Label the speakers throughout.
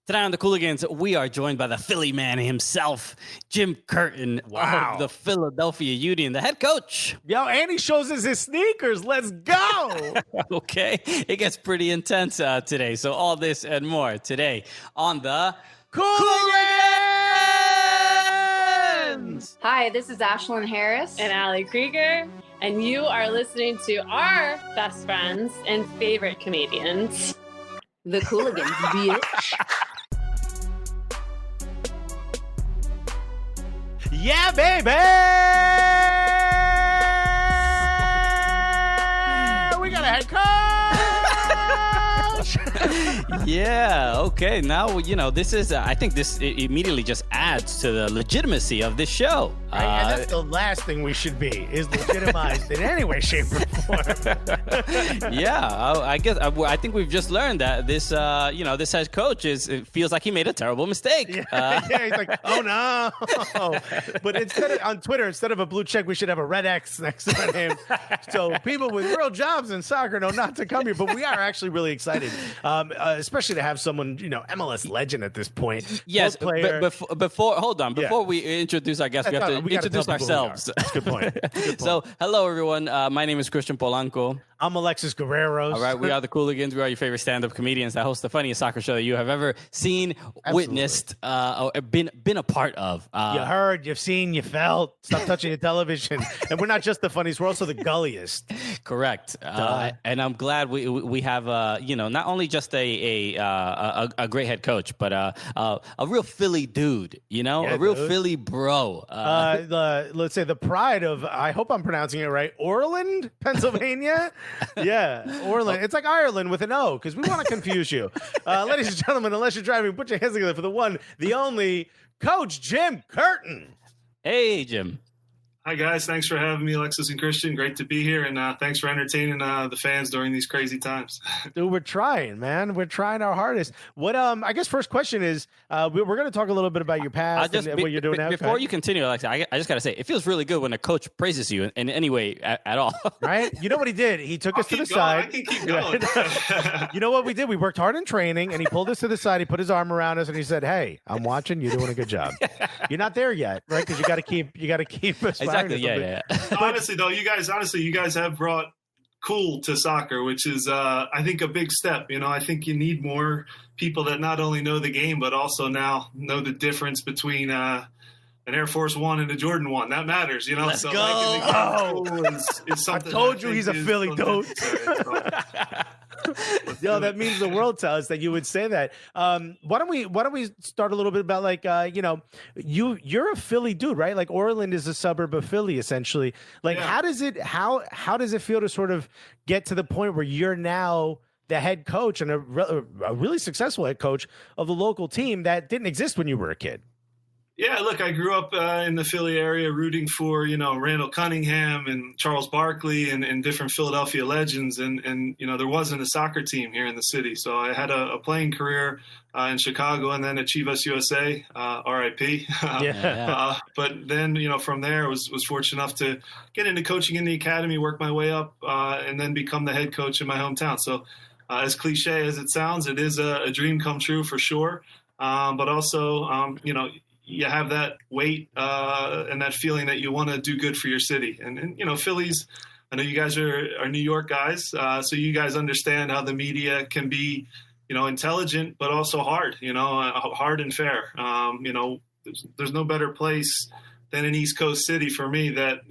Speaker 1: Today on the Cooligans, we are joined by the Philly man himself, Jim Curtin of the Philadelphia Union, the head coach.
Speaker 2: Yo, and he shows us his sneakers. Let's go.
Speaker 1: Okay, it gets pretty intense today. So all this and more today on the Cooligans.
Speaker 3: Hi, this is Ashlyn Harris.
Speaker 4: And Allie Krieger, and you are listening to our best friends and favorite comedians,
Speaker 3: The Cooligans, bitch.
Speaker 2: Yeah, baby. We got a head coach.
Speaker 1: Yeah, okay. Now, this is, I think this immediately just adds to the legitimacy of this show.
Speaker 2: Right? And that's the last thing we should be, is legitimized in any way, shape, or form.
Speaker 1: Yeah, I think we've just learned that this, this head coach it feels like he made a terrible mistake.
Speaker 2: Yeah, he's like, oh no. But on Twitter, instead of a blue check, we should have a red X next to my name. So people with real jobs in soccer know not to come here. But we are actually really excited, especially to have someone, MLS legend at this point.
Speaker 1: Yes, before we introduce our guests, we have to introduce ourselves.
Speaker 2: That's a good point.
Speaker 1: So, hello, everyone. My name is Christian Polanco.
Speaker 2: I'm Alexis Guerreros.
Speaker 1: All right, we are the Cooligans. We are your favorite stand-up comedians that host the funniest soccer show that you have ever seen, witnessed, or been a part of.
Speaker 2: You heard, you've seen, you felt. Stop touching the television. And we're not just the funniest; we're also the gulliest.
Speaker 1: Correct. And I'm glad we have not only just a great head coach, but a real Philly dude. A real Philly bro.
Speaker 2: Let's say the pride of, I hope I'm pronouncing it right, Orland, Pennsylvania. Yeah, Orland. It's like Ireland with an O, because we want to confuse you. Ladies and gentlemen, unless you're driving, put your hands together for the one, the only, Coach Jim Curtin.
Speaker 1: Hey, Jim.
Speaker 5: Hi, guys. Thanks for having me, Alexis and Christian. Great to be here, and thanks for entertaining the fans during these crazy times.
Speaker 2: Dude, we're trying, man. We're trying our hardest. What I guess first question is, we're going to talk a little bit about your past and what you're doing now.
Speaker 1: Before you continue, Alexa, I just got to say, it feels really good when a coach praises you in any way at all.
Speaker 2: Right? You know what he did? He took us to the side.
Speaker 5: I can keep going.
Speaker 2: You know what we did? We worked hard in training, and he pulled us to the side. He put his arm around us, and he said, "Hey, I'm watching. You're doing a good job. You're not there yet, right? Because you got to keep aspiring."
Speaker 1: Exactly. Yeah.
Speaker 5: Honestly, though, you guys have brought cool to soccer, which is, I think, a big step. I think you need more people that not only know the game, but also now know the difference between an Air Force One and a Jordan 1. That matters,
Speaker 1: Let's
Speaker 5: so
Speaker 1: go.
Speaker 5: is something.
Speaker 2: I told you he's a Philly dude. Yo, that means the world to us that you would say that. Why don't we start a little bit about you're a Philly dude, right? Like Orland is a suburb of Philly, essentially. Like,
Speaker 5: yeah.
Speaker 2: how does it feel to sort of get to the point where you're now the head coach and a really successful head coach of the local team that didn't exist when you were a kid?
Speaker 5: Yeah, look, I grew up in the Philly area rooting for, Randall Cunningham and Charles Barkley and different Philadelphia legends. And there wasn't a soccer team here in the city. So I had a playing career in Chicago and then at Chivas USA, RIP. But then, from there, I was fortunate enough to get into coaching in the academy, work my way up, and then become the head coach in my hometown. So as cliche as it sounds, it is a dream come true for sure. But also, you have that weight and that feeling that you want to do good for your city. And Phillies, I know you guys are New York guys, so you guys understand how the media can be, intelligent, but also hard, hard and fair. There's no better place than an East Coast city for me that,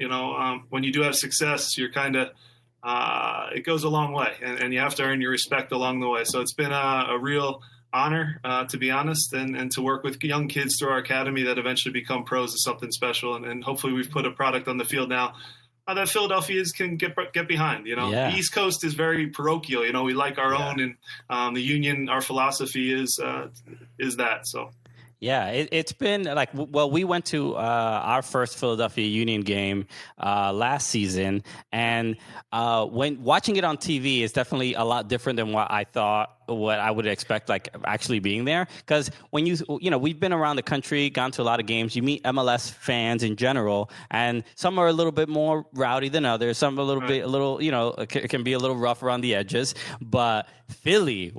Speaker 5: when you do have success, you're kind of, it goes a long way and you have to earn your respect along the way. So it's been a real honor, to be honest, and to work with young kids through our academy that eventually become pros is something special. And hopefully we've put a product on the field now that Philadelphians can get behind. The East Coast is very parochial. We like our own, and the Union, our philosophy is that. So.
Speaker 1: Yeah, it's been like, we went to our first Philadelphia Union game last season, and when watching it on TV is definitely a lot different than what I thought what I would expect, like actually being there. Because when we've been around the country, gone to a lot of games, you meet MLS fans in general, and some are a little bit more rowdy than others. Some can be a little rough around the edges. But Philly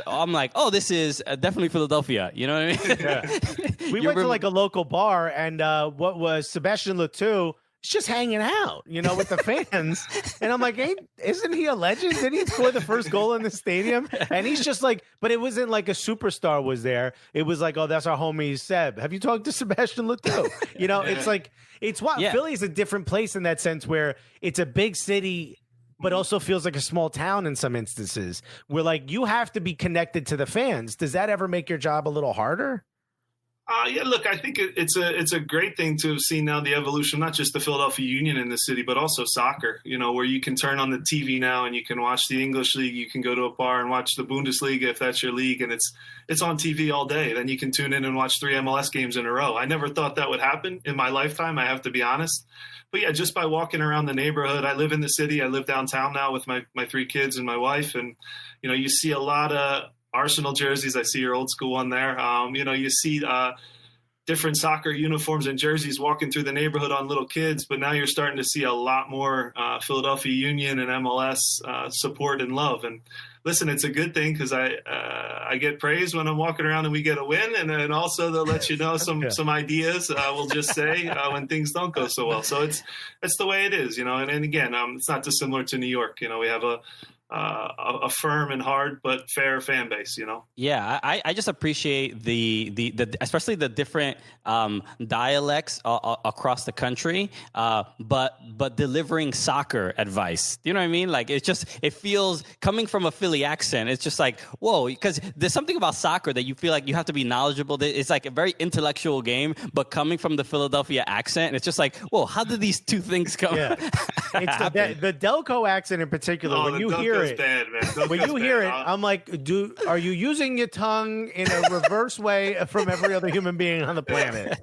Speaker 1: I'm like, oh, this is definitely Philadelphia. You know what I mean?
Speaker 2: Yeah. We went to like a local bar, and what was Sebastian Letou? He's just hanging out, with the fans. And I'm like, isn't he a legend? Didn't he score the first goal in the stadium? And he's just like, but it wasn't like a superstar was there. It was like, oh, that's our homie Seb. Have you talked to Sebastian Letou? It's like, Philly's a different place in that sense where it's a big city, but also feels like a small town in some instances where like you have to be connected to the fans. Does that ever make your job a little harder?
Speaker 5: Yeah, look, I think it's a great thing to have seen now the evolution, not just the Philadelphia Union in the city, but also soccer, where you can turn on the TV now and you can watch the English league. You can go to a bar and watch the Bundesliga if that's your league, and it's on TV all day. Then you can tune in and watch 3 MLS games in a row. I never thought that would happen in my lifetime, I have to be honest. But yeah, just by walking around the neighborhood, I live in the city. I live downtown now with my 3 kids and my wife. And, you see a lot of Arsenal jerseys. I see your old school one there. You see different soccer uniforms and jerseys walking through the neighborhood on little kids. But now you're starting to see a lot more Philadelphia Union and MLS support and love. And listen, it's a good thing because I get praise when I'm walking around and we get a win. And also they'll let you know some ideas, we'll just say, when things don't go so well. So it's the way it is, and again, it's not dissimilar to New York. We have a firm and hard but fair fan base,
Speaker 1: Yeah, I just appreciate the especially the different dialects across the country, but delivering soccer advice. You know what I mean? Like it feels coming from a Philly accent. It's just like whoa, because there's something about soccer that you feel like you have to be knowledgeable. It's like a very intellectual game, but coming from the Philadelphia accent, it's just like whoa, how did these two things come?
Speaker 2: Yeah. It's the Delco accent in particular. When you hear it,
Speaker 5: bad, man.
Speaker 2: When you hear it, I'm like, are you using your tongue in a reverse way from every other human being on the planet?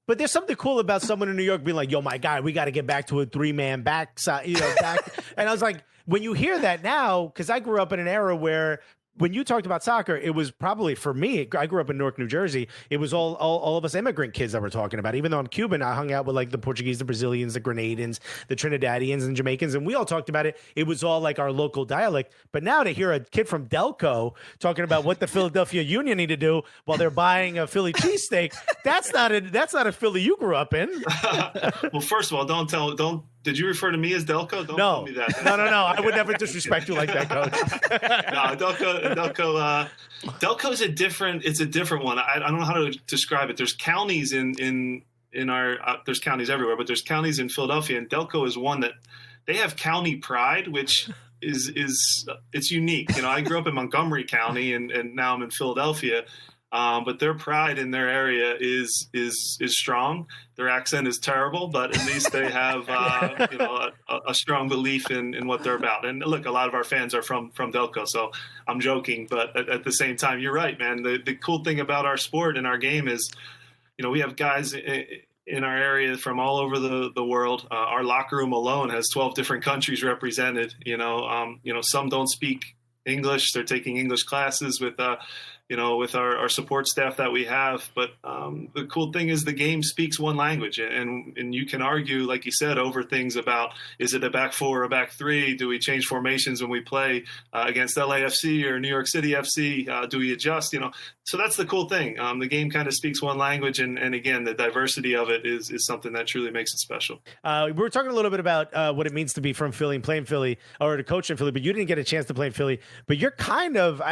Speaker 2: But there's something cool about someone in New York being like, yo, my guy, we got to get back to a 3-man backside, back. And I was like, when you hear that now, because I grew up in an era where when you talked about soccer, it was probably for me. I grew up in Newark, New Jersey. It was all of us immigrant kids that were talking about it. Even though I'm Cuban, I hung out with like the Portuguese, the Brazilians, the Grenadans, the Trinidadians, and Jamaicans, and we all talked about it. It was all like our local dialect. But now to hear a kid from Delco talking about what the Philadelphia Union need to do while they're buying a Philly cheesesteak, that's not a Philly you grew up in.
Speaker 5: Well, first of all, did you refer to me as Delco? Don't call me that.
Speaker 2: No. I would never disrespect you like that, Coach.
Speaker 5: No, Delco is a different one. I don't know how to describe it. There's counties in our there's counties everywhere, but there's counties in Philadelphia, and Delco is one that they have county pride, which is it's unique. I grew up in Montgomery County, and now I'm in Philadelphia. But their pride in their area is strong. Their accent is terrible, but at least they have a strong belief in what they're about. And look, a lot of our fans are from Delco, so I'm joking, but at the same time, you're right, man. The cool thing about our sport and our game is, we have guys in our area from all over the world. Our locker room alone has 12 different countries represented. Some don't speak English; they're taking English classes with our support staff that we have. But the cool thing is the game speaks one language, and you can argue, like you said, over things about, is it a back 4 or a back 3? Do we change formations when we play against LAFC or New York City FC? Do we adjust? So that's the cool thing. The game kind of speaks one language, and again, the diversity of it is something that truly makes it special.
Speaker 2: We were talking a little bit about what it means to be from Philly and play in Philly, or to coach in Philly, but you didn't get a chance to play in Philly. But you're kind of,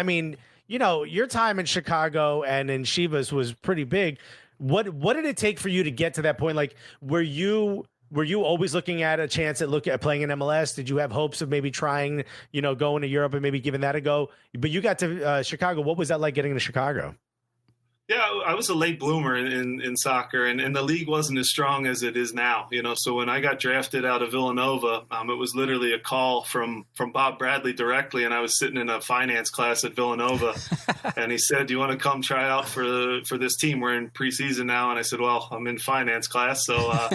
Speaker 2: your time in Chicago and in Chivas was pretty big. What did it take for you to get to that point? Like, were you always looking at a chance at playing in MLS? Did you have hopes of maybe trying, going to Europe and maybe giving that a go? But you got to Chicago. What was that like getting to Chicago?
Speaker 5: Yeah, I was a late bloomer in soccer, and the league wasn't as strong as it is now. So when I got drafted out of Villanova, it was literally a call from Bob Bradley directly, and I was sitting in a finance class at Villanova, and he said, "Do you want to come try out for this team? We're in preseason now." And I said, "Well, I'm in finance class, so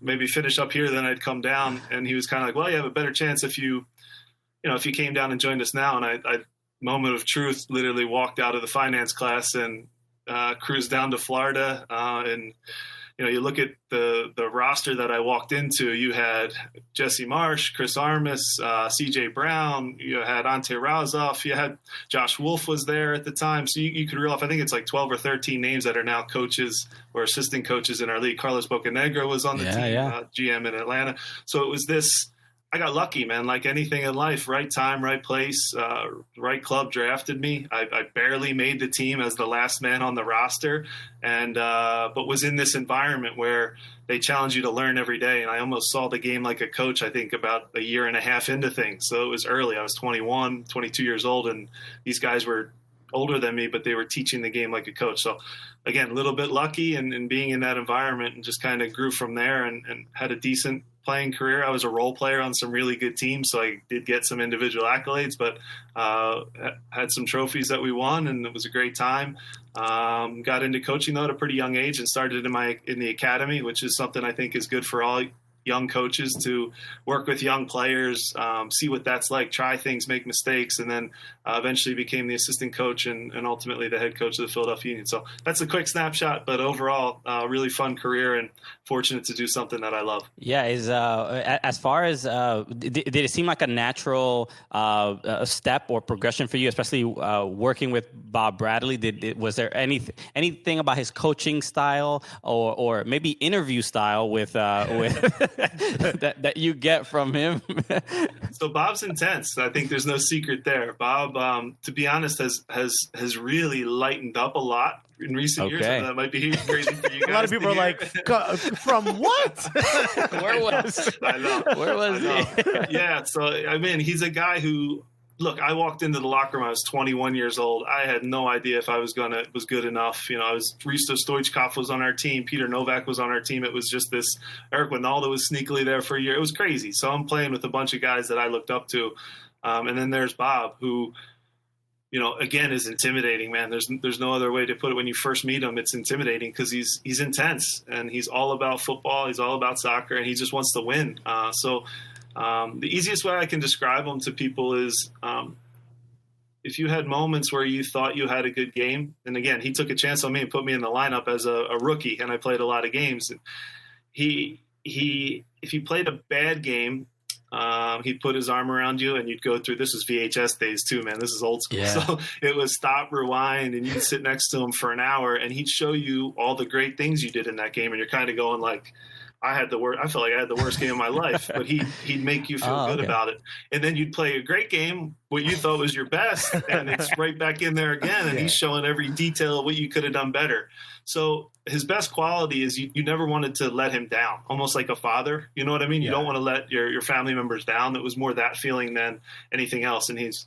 Speaker 5: maybe finish up here, then I'd come down." And he was kind of like, "Well, you have a better chance if you if you came down and joined us now, and I moment of truth, literally walked out of the finance class and cruised down to Florida, and you look at the roster that I walked into. You had Jesse Marsh, Chris Armas, C.J. Brown. You had Ante Razoff. You had Josh Wolf was there at the time. So you could reel off, I think it's like 12 or 13 names that are now coaches or assistant coaches in our league. Carlos Bocanegra was on the team, GM in Atlanta. So it was this. I got lucky, man. Like anything in life, right time, right place, right club drafted me. I barely made the team as the last man on the roster, and but was in this environment where they challenge you to learn every day. And I almost saw the game like a coach, I think, about a year and a half into things. So it was early. I was 21, 22 years old, and these guys were older than me, but they were teaching the game like a coach. So again, a little bit lucky and being in that environment, and just kind of grew from there and had a decent playing career. I was a role player on some really good teams, so I did get some individual accolades, but had some trophies that we won, and it was a great time. Got into coaching though at a pretty young age, and started in the academy, which is something I think is good for all young coaches to work with young players, see what that's like, try things, make mistakes, and then eventually became the assistant coach and ultimately the head coach of the Philadelphia Union. So that's a quick snapshot, but overall, really fun career and fortunate to do something that I love.
Speaker 1: Yeah, as far as did it seem like a natural step or progression for you, especially working with Bob Bradley? Was there anything about his coaching style or maybe interview style with that you get from him?
Speaker 5: So Bob's intense. I think there's no secret there. Bob, to be honest, has really lightened up a lot in recent years. And that might be crazy for you guys.
Speaker 2: A lot of people are like, from what?
Speaker 1: Where was he?
Speaker 5: Yeah. So, I mean, he's a guy who, look, I walked into the locker room. I was 21 years old. I had no idea if I was good enough. Risto Stoichkov was on our team. Peter Novak was on our team. It was just this. Eric Winaldo was sneakily there for a year. It was crazy. So I'm playing with a bunch of guys that I looked up to. And then there's Bob, who, again, is intimidating, man. There's no other way to put it. When you first meet him, it's intimidating because he's intense and he's all about football. He's all about soccer, and he just wants to win. The easiest way I can describe him to people is if you had moments where you thought you had a good game, and again, he took a chance on me and put me in the lineup as a rookie, and I played a lot of games. If you played a bad game, he'd put his arm around you and you'd go through. This was VHS days too, man. This is old school.
Speaker 1: Yeah.
Speaker 5: So it was stop, rewind, and you'd sit next to him for an hour and he'd show you all the great things you did in that game. And you're kind of going like, I felt like I had the worst game of my life, but he'd make you feel good about it. And then you'd play a great game, what you thought was your best, and it's right back in there again. And he's showing every detail of what you could have done better. So his best quality is you never wanted to let him down, almost like a father. You know what I mean? You don't want to let your family members down. It was more that feeling than anything else. And his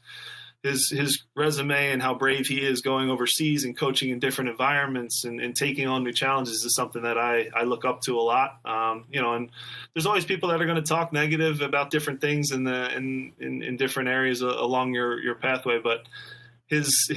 Speaker 5: resume and how brave he is going overseas and coaching in different environments and taking on new challenges is something that I look up to a lot. And there's always people that are going to talk negative about different things in different areas along your pathway. But his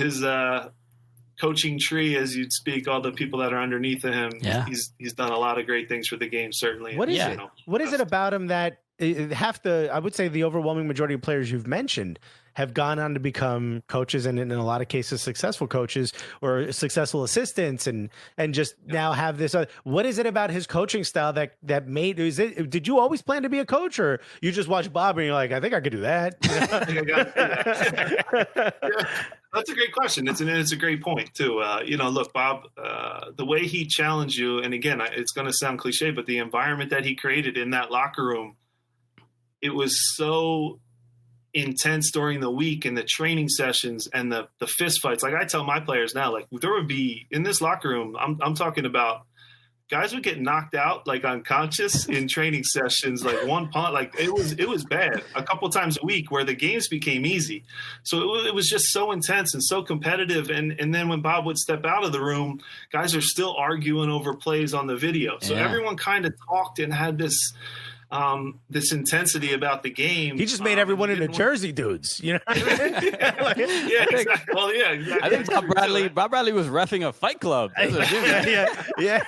Speaker 5: coaching tree, as you'd speak, all the people that are underneath of him, he's done a lot of great things for the game, certainly.
Speaker 2: What is it about him that I would say the overwhelming majority of players you've mentioned have gone on to become coaches and in a lot of cases successful coaches or successful assistants and just now have this what is it about his coaching style that made did you always plan to be a coach, or you just watch Bob and you're like, I think I could do that?
Speaker 5: That's a great question. It's a great point too. Look, Bob, the way he challenged you, and again, it's going to sound cliche, but the environment that he created in that locker room, it was so intense during the week and the training sessions and the fist fights. Like I tell my players now, like there would be in this locker room, I'm talking about guys would get knocked out like unconscious in training sessions, like one punt, like it was bad a couple times a week where the games became easy. So it was just so intense and so competitive. And then when Bob would step out of the room, guys are still arguing over plays on the video. So everyone kind of talked and had this this intensity about the game.
Speaker 2: He just made everyone into Jersey dudes. You know what I mean?
Speaker 5: Yeah, exactly. Well, yeah, exactly.
Speaker 1: I think Bob Bradley was reffing a fight club.
Speaker 2: yeah.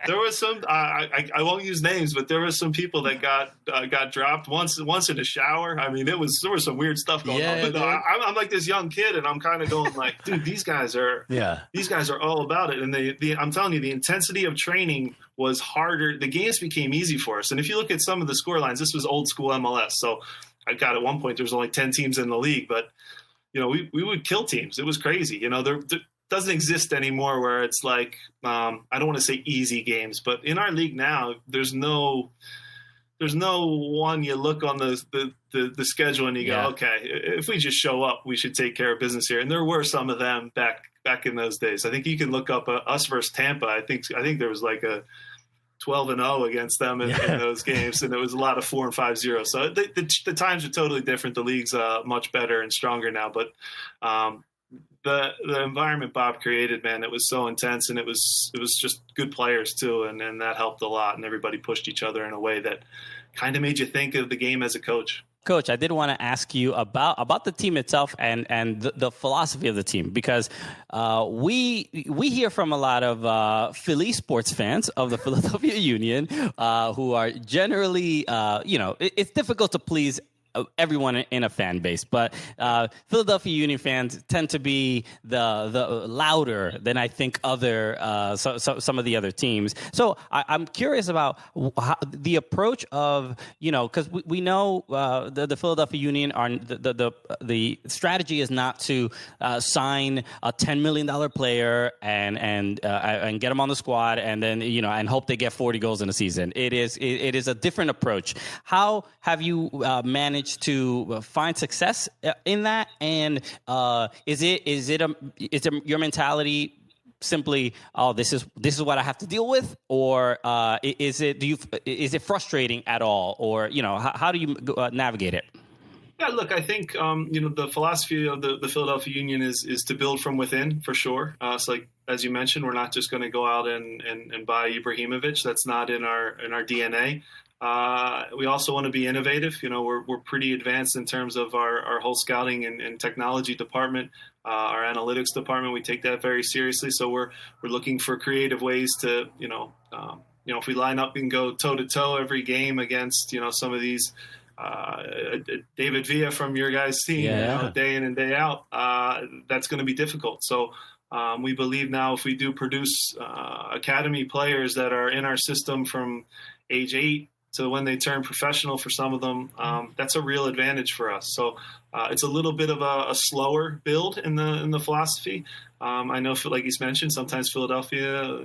Speaker 5: There was some. I won't use names, but there was some people that got dropped once in a shower. I mean, there was some weird stuff going on. But I'm like this young kid, and I'm kind of going like, dude, these guys are all about it. And I'm telling you, the intensity of training was harder. The games became easy for us. And if you look at some of the score lines, this was old school MLS. So I got at one point there was only 10 teams in the league, but we would kill teams. It was crazy. There doesn't exist anymore where it's like I don't want to say easy games, but in our league now, there's no one you look on the schedule and you go, okay, if we just show up, we should take care of business here. And there were some of them back in those days. I think you can look up us versus Tampa. I think there was like a 12-0 against them in those games, and it was a lot of 4 and 5-0. So the times are totally different. The league's much better and stronger now, but the environment Bob created, man, it was so intense, and it was just good players too, and that helped a lot. And everybody pushed each other in a way that kind of made you think of the game as a coach.
Speaker 1: Coach, I did want to ask you about the team itself and the philosophy of the team, because we hear from a lot of Philly sports fans of the Philadelphia Union who are generally, it's difficult to please everyone in a fan base, but Philadelphia Union fans tend to be the louder than I think some of the other teams. So I'm curious about the approach of because we know the Philadelphia Union are the strategy is not to sign a $10 million player and get them on the squad and then and hope they get 40 goals in a season. It is a different approach. How have you managed to find success in that? And is your mentality simply, oh, this is what I have to deal with, or is it frustrating at all, or how do you navigate it?
Speaker 5: Yeah, look, I think the philosophy of the Philadelphia Union is to build from within, for sure. So like as you mentioned, we're not just going to go out and buy Ibrahimovic. That's not in our DNA. We also want to be innovative. We're pretty advanced in terms of our whole scouting and technology department, our analytics department. We take that very seriously. So we're looking for creative ways to, if we line up and go toe to toe every game against, some of these, David Villa from your guys' team, day in and day out, that's going to be difficult. So we believe now if we do produce academy players that are in our system from age 8 to when they turn professional for some of them, that's a real advantage for us. So it's a little bit of a slower build in the philosophy. I know, like he's mentioned, sometimes Philadelphia,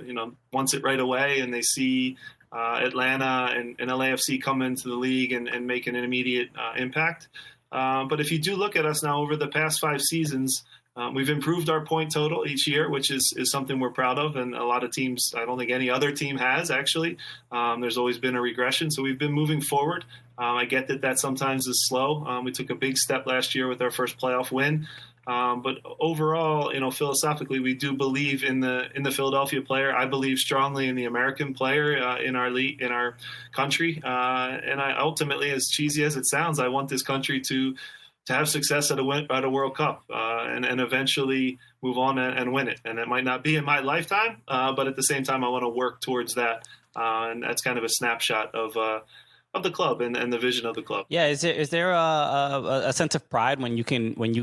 Speaker 5: wants it right away, and they see Atlanta and LAFC come into the league and make an immediate impact. But if you do look at us now over the past 5 seasons, we've improved our point total each year, which is something we're proud of. And a lot of teams, I don't think any other team has, actually. There's always been a regression. So we've been moving forward. I get that sometimes is slow. We took a big step last year with our first playoff win. But overall, philosophically, we do believe in the Philadelphia player. I believe strongly in the American player in our league, in our country. And I ultimately, as cheesy as it sounds, I want this country to have success at a World Cup and eventually move on and win it. And it might not be in my lifetime, but at the same time, I want to work towards that. And that's kind of a snapshot of the club and the vision of the club.
Speaker 1: Yeah, is there a sense of pride when you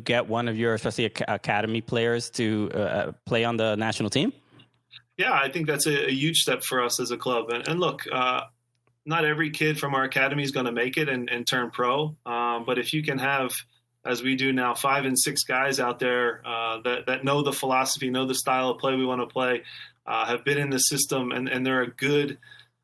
Speaker 1: get one of your, especially academy players, to play on the national team?
Speaker 5: Yeah, I think that's a huge step for us as a club. And look, not every kid from our academy is going to make it and turn pro. But if you can have, as we do now, 5 and 6 guys out there that know the philosophy, know the style of play we want to play, have been in the system, and they're a good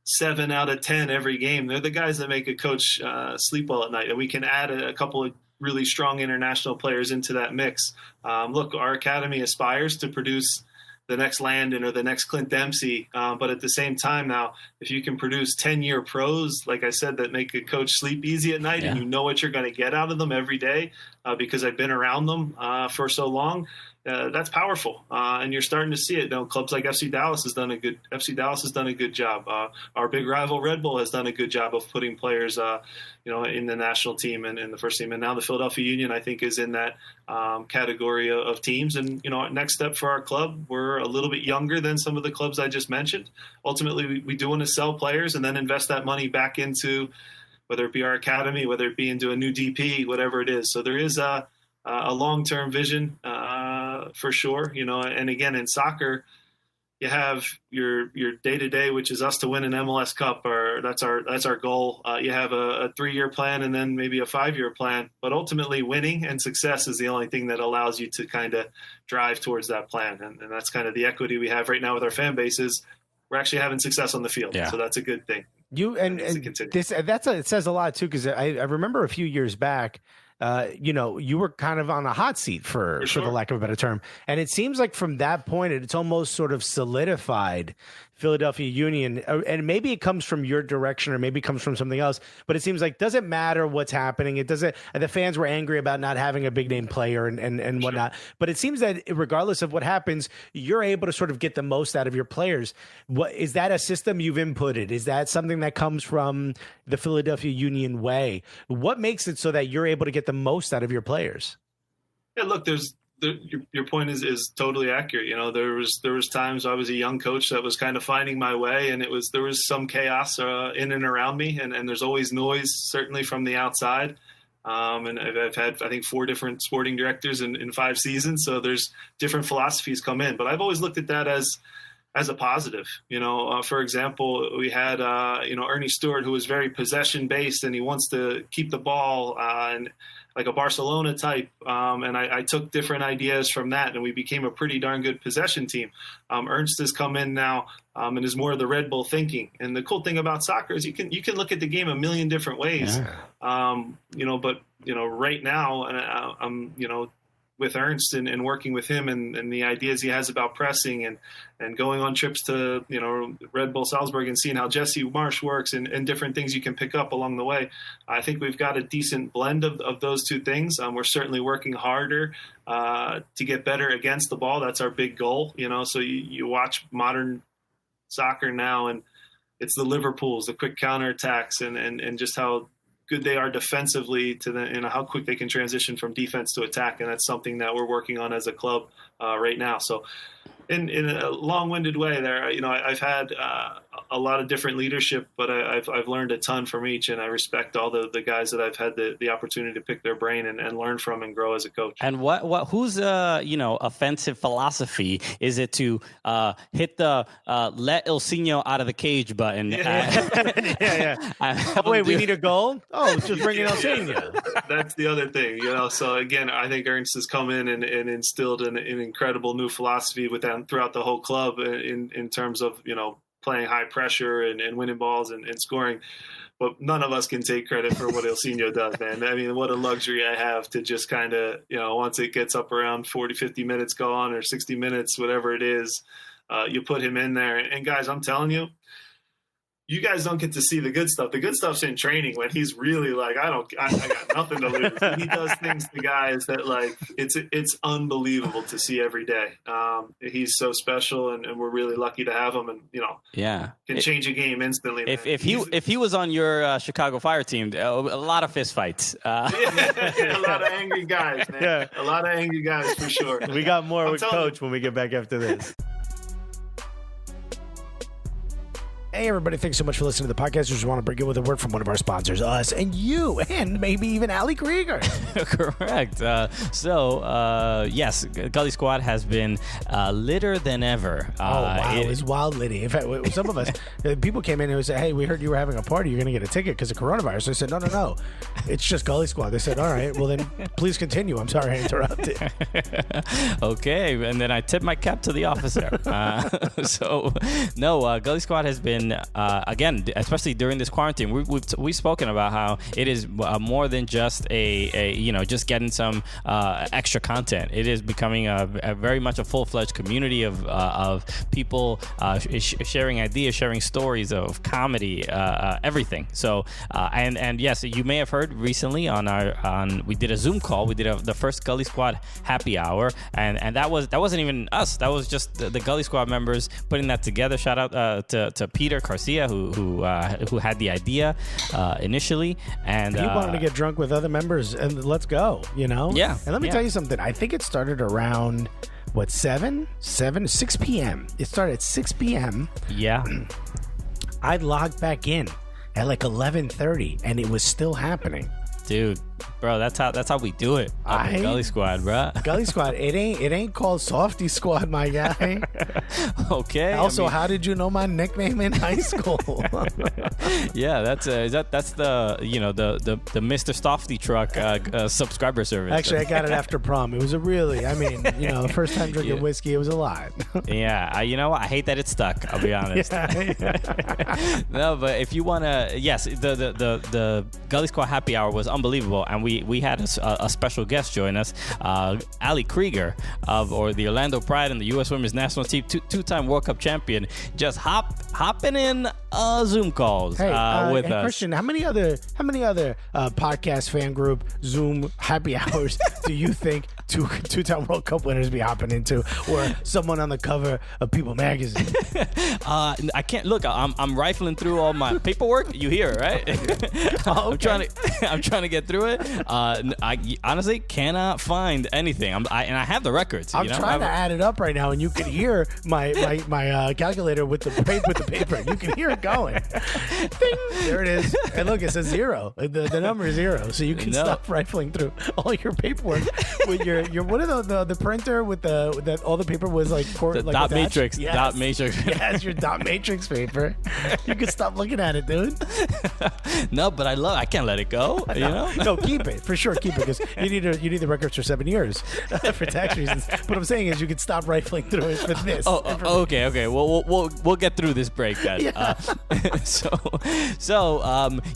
Speaker 5: 7 out of 10 every game. They're the guys that make a coach sleep well at night. And we can add a couple of really strong international players into that mix. Look, our academy aspires to produce the next Landon or the next Clint Dempsey. But at the same time now, if you can produce 10-year pros, like I said, that make a coach sleep easy at night, and you know what you're going to get out of them every day because I've been around them for so long, that's powerful, and you're starting to see it. Clubs like FC Dallas has done a good job. Our big rival Red Bull has done a good job of putting players, in the national team and in the first team. And now the Philadelphia Union, I think, is in that category of teams. And next step for our club, we're a little bit younger than some of the clubs I just mentioned. Ultimately, we do want to sell players and then invest that money back into, whether it be our academy, whether it be into a new DP, whatever it is. So there is a long-term vision for sure, and again, in soccer, you have your day-to-day, which is us to win an MLS Cup, or that's our goal. You have a 3-year plan and then maybe a 5-year plan, but ultimately winning and success is the only thing that allows you to kind of drive towards that plan. And that's kind of the equity we have right now with our fan base is we're actually having success on the field. Yeah. So that's a good thing.
Speaker 2: It says a lot too, because I remember a few years back, you were kind of on a hot seat for the lack of a better term. And it seems like from that point, it's almost sort of solidified Philadelphia Union. And maybe it comes from your direction or maybe it comes from something else, but it seems like doesn't matter what's happening. It doesn't, the fans were angry about not having a big name player and whatnot, but it seems that regardless of what happens, you're able to sort of get the most out of your players. What is that a system you've inputted? Is that something that comes from the Philadelphia Union way? What makes it so that you're able to get the most out of your players?
Speaker 5: Yeah, look, your point is totally accurate. There was times I was a young coach that was kind of finding my way, and there was some chaos in and around me, and there's always noise, certainly from the outside. And I've had, I think, 4 different sporting directors in 5 seasons, so there's different philosophies come in. But I've always looked at that as a positive. For example, we had Ernie Stewart, who was very possession based, and he wants to keep the ball and like a Barcelona type. And I took different ideas from that, and we became a pretty darn good possession team. Ernst has come in now and is more of the Red Bull thinking. And the cool thing about soccer is you can look at the game a million different ways. Yeah. But right now, I'm with Ernst and working with him and the ideas he has about pressing and going on trips to, Red Bull Salzburg and seeing how Jesse Marsh works and different things you can pick up along the way. I think we've got a decent blend of those two things. We're certainly working harder to get better against the ball. That's our big goal, so you watch modern soccer now and it's the Liverpools, the quick counterattacks and just how good they are defensively to how quick they can transition from defense to attack. And that's something that we're working on as a club right now. So in a long-winded way there, I've had a lot of different leadership, but I've learned a ton from each, and I respect all the guys that I've had the opportunity to pick their brain and learn from and grow as a coach.
Speaker 1: And whose offensive philosophy is it to hit the let Ilsinho out of the cage button?
Speaker 2: Yeah. Wait, we need a goal? Oh, just bring in Ilsinho.
Speaker 5: That's the other thing, So again, I think Ernst has come in and instilled an incredible new philosophy with them throughout the whole club in terms of playing high pressure and winning balls and scoring. But none of us can take credit for what Ilsinho does, man. I mean, what a luxury I have to just kind of, once it gets up around 40, 50 minutes gone or 60 minutes, whatever it is, you put him in there. And guys, I'm telling you, you guys don't get to see the good stuff. The good stuff's in training when he's really like, I got nothing to lose. He does things to guys that it's unbelievable to see every day. He's so special, and we're really lucky to have him. And can change a game instantly.
Speaker 1: If he was on your Chicago Fire team, a lot of fist fights.
Speaker 5: A lot of angry guys, man. Yeah. A lot of angry guys for sure.
Speaker 2: We got more with Coach when we get back after this. Hey, everybody. Thanks so much for listening to the podcast. We just want to bring you with a word from one of our sponsors, us and you, and maybe even Ali Krieger.
Speaker 1: Correct. Yes, Gully Squad has been litter than ever.
Speaker 2: Wow. It was wild litty. In fact, some of us, people came in and said, hey, we heard you were having a party. You're going to get a ticket because of coronavirus. I said, no. It's just Gully Squad. They said, all right, well, then please continue. I'm sorry I interrupted.
Speaker 1: Okay. And then I tipped my cap to the officer. Gully Squad has been and again, especially during this quarantine, we've spoken about how it is more than just just getting some extra content. It is becoming a very much a full-fledged community of people sharing ideas, sharing stories of comedy, everything. So and yes, you may have heard recently we did a Zoom call. We did the first Gully Squad happy hour, and that wasn't even us. That was just the Gully Squad members putting that together. Shout out to Peter Garcia who had the idea initially, and
Speaker 2: he wanted to get drunk with other members and let's go.
Speaker 1: Yeah.
Speaker 2: And let me tell you something. I think it started around 6 p.m. It started at 6 p.m.
Speaker 1: Yeah.
Speaker 2: I logged back in at like 11:30, and it was still happening.
Speaker 1: Dude, bro, that's how we do it. Gully Squad, bro.
Speaker 2: Gully Squad. It ain't called Softy Squad, my guy.
Speaker 1: Okay.
Speaker 2: Also, how did you know my nickname in high school?
Speaker 1: Yeah, that's the the Mr. Softy truck subscriber service.
Speaker 2: Actually, I got it after prom. It was first time drinking whiskey. It was a lot.
Speaker 1: Yeah, you know what? I hate that it stuck. I'll be honest.
Speaker 2: Yeah.
Speaker 1: No, but if you wanna, yes, the Gully Squad happy hour was unbelievable, and we had a special guest join us, Ali Krieger of the Orlando Pride and the U.S. Women's National Team, two-time World Cup champion, just hopping in Zoom calls with us.
Speaker 2: Christian, how many other podcast fan group Zoom happy hours do you think two-time World Cup winners be hopping into, or someone on the cover of People magazine?
Speaker 1: I can't look. I'm rifling through all my paperwork. You hear it, right?
Speaker 2: Okay.
Speaker 1: I'm trying to get through it. I honestly cannot find anything. I have the records.
Speaker 2: I'm trying to add it up right now, and you can hear my calculator with the paper. You can hear it going. Ding! There it is. And look, it says 0. The number is 0, so you can stop rifling through all your paperwork with your what are the printer with that all the paper was like
Speaker 1: dot matrix.
Speaker 2: Yes.
Speaker 1: Dot matrix.
Speaker 2: Yes, your dot matrix paper. You can stop looking at it, dude.
Speaker 1: No, but I can't let it go.
Speaker 2: No, keep it for sure. Keep it because you need the records for 7 years for tax reasons. What I'm saying is you can stop rifling through it for this.
Speaker 1: Okay. Well, we'll get through this break then.
Speaker 2: Yeah.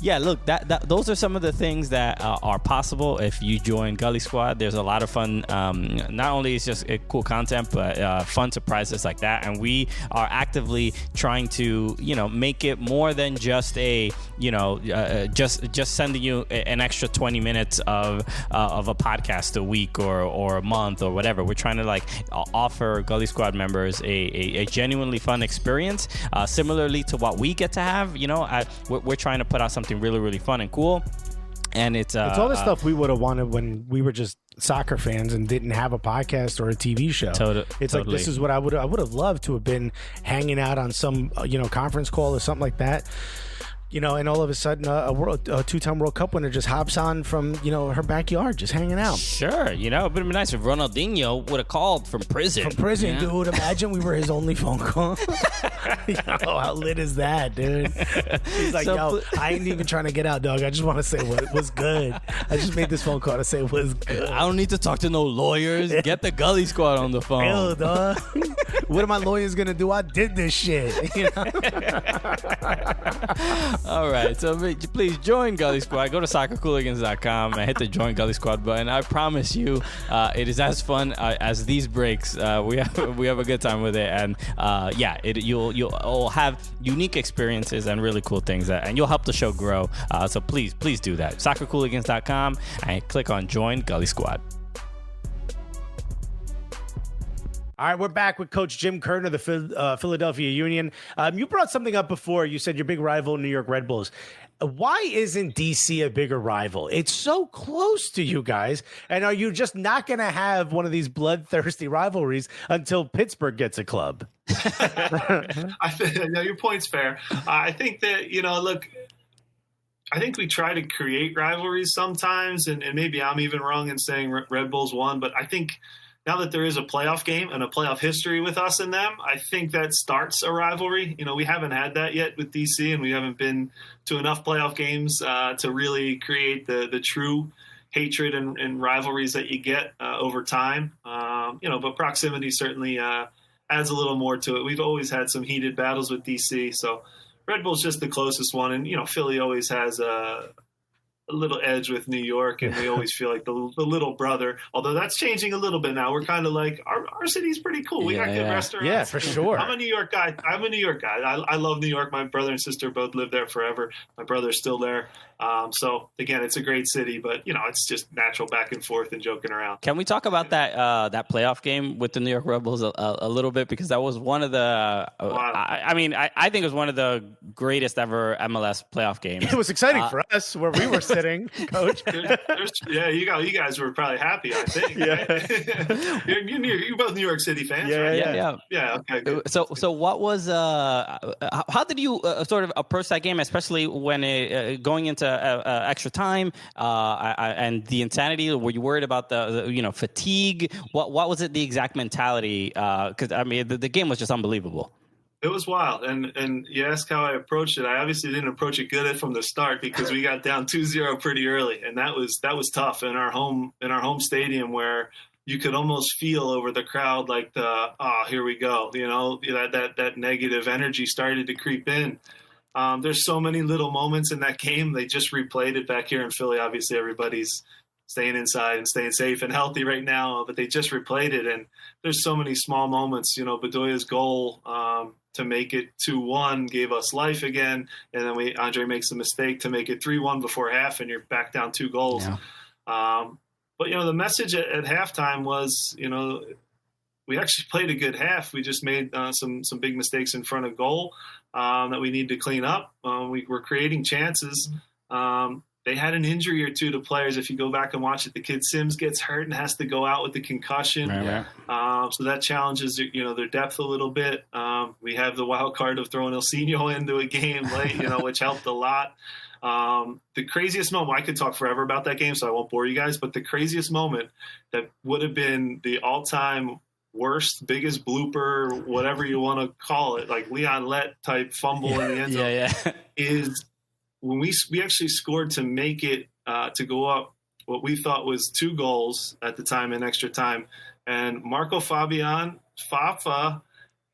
Speaker 1: Yeah. Look, those are some of the things that are possible if you join Gully Squad. There's a lot of fun. Not only is just cool content, but fun surprises like that. And we are actively trying to make it more than just just sending you an extra 20 minutes of a podcast a week or a month or whatever. We're trying to offer Gully Squad members a genuinely fun experience, similarly to what we get to have. We're trying to put out something really, really fun and cool. And it's
Speaker 2: all the stuff we would have wanted when we were just soccer fans and didn't have a podcast or a TV show. It's like, this is what I would have loved to have been hanging out on some conference call or something like that. And all of a sudden, a two-time World Cup winner just hops on from, her backyard, just hanging out.
Speaker 1: Sure, it would have been nice if Ronaldinho would have called from prison.
Speaker 2: Dude. Imagine we were his only phone call. How lit is that, dude? He's like, I ain't even trying to get out, dog. I just want to say what was good. I just made this phone call to say it was good.
Speaker 1: I don't need to talk to no lawyers. Get the Gully Squad on the phone.
Speaker 2: Hell, dog. What are my lawyers going to do? I did this shit.
Speaker 1: All right, so please join Gully Squad. Go to soccercooligans.com and hit the Join Gully Squad button. I promise you, it is as fun as these breaks. We have a good time with it, and you'll have unique experiences and really cool things, and you'll help the show grow. So please do that. Soccercooligans.com and click on Join Gully Squad.
Speaker 2: All right, we're back with Coach Jim Curtin of the Philadelphia Union. You brought something up before. You said your big rival, New York Red Bulls. Why isn't DC a bigger rival? It's so close to you guys. And are you just not going to have one of these bloodthirsty rivalries until Pittsburgh gets a club?
Speaker 5: Your point's fair. I think that, look, I think we try to create rivalries sometimes, and maybe I'm even wrong in saying Red Bulls won, but I think now that there is a playoff game and a playoff history with us and them, I think that starts a rivalry. We haven't had that yet with DC, and we haven't been to enough playoff games to really create the true hatred and rivalries that you get over time. But proximity certainly adds a little more to it. We've always had some heated battles with DC, so Red Bull's just the closest one, and Philly always has a little edge with New York, and we always feel like the little brother. Although that's changing a little bit now. We're kind of like our city's pretty cool. We got good restaurants.
Speaker 2: Yeah, for sure.
Speaker 5: I'm a New York guy. I love New York. My brother and sister both lived there forever. My brother's still there. So again, it's a great city, but it's just natural back and forth and joking around.
Speaker 1: Can we talk about that playoff game with the New York Red Bulls a little bit, because that was one of the I think it was one of the greatest ever MLS playoff games.
Speaker 2: It was exciting for us where we were sitting, Coach.
Speaker 5: You guys were probably happy, I think. Yeah. You're both New York City fans, right? Yeah. Okay. Good.
Speaker 1: So what was how did you sort of approach that game, especially when going into extra time and the insanity? Were you worried about the fatigue? What was it, the exact mentality? Because the game was just unbelievable.
Speaker 5: It was wild, and you ask how I approached it. I obviously didn't approach it good from the start because we got down 2-0 pretty early, and that was tough in our home stadium where you could almost feel over the crowd like here we go, that negative energy started to creep in. There's so many little moments in that game. They just replayed it back here in Philly. Obviously, everybody's staying inside and staying safe and healthy right now, but they just replayed it, and there's so many small moments. Bedoya's goal to make it 2-1 gave us life again, and then Andre makes a mistake to make it 3-1 before half, and you're back down 2 goals. Yeah. But the message at halftime was, we actually played a good half. We just made some big mistakes in front of goal that we need to clean up. We were creating chances. They had an injury or two to players. If you go back and watch it, the kid Sims gets hurt and has to go out with the concussion. Right. So that challenges their depth a little bit. We have the wild card of throwing Ilsinho into a game late, which helped a lot. The craziest moment, I could talk forever about that game, so I won't bore you guys, but the craziest moment that would have been the all-time worst, biggest blooper, whatever you want to call it, like Leon Lett type fumble in the end zone, is when we actually scored to make it to go up what we thought was 2 goals at the time in extra time. And Marco Fabian, Fafa,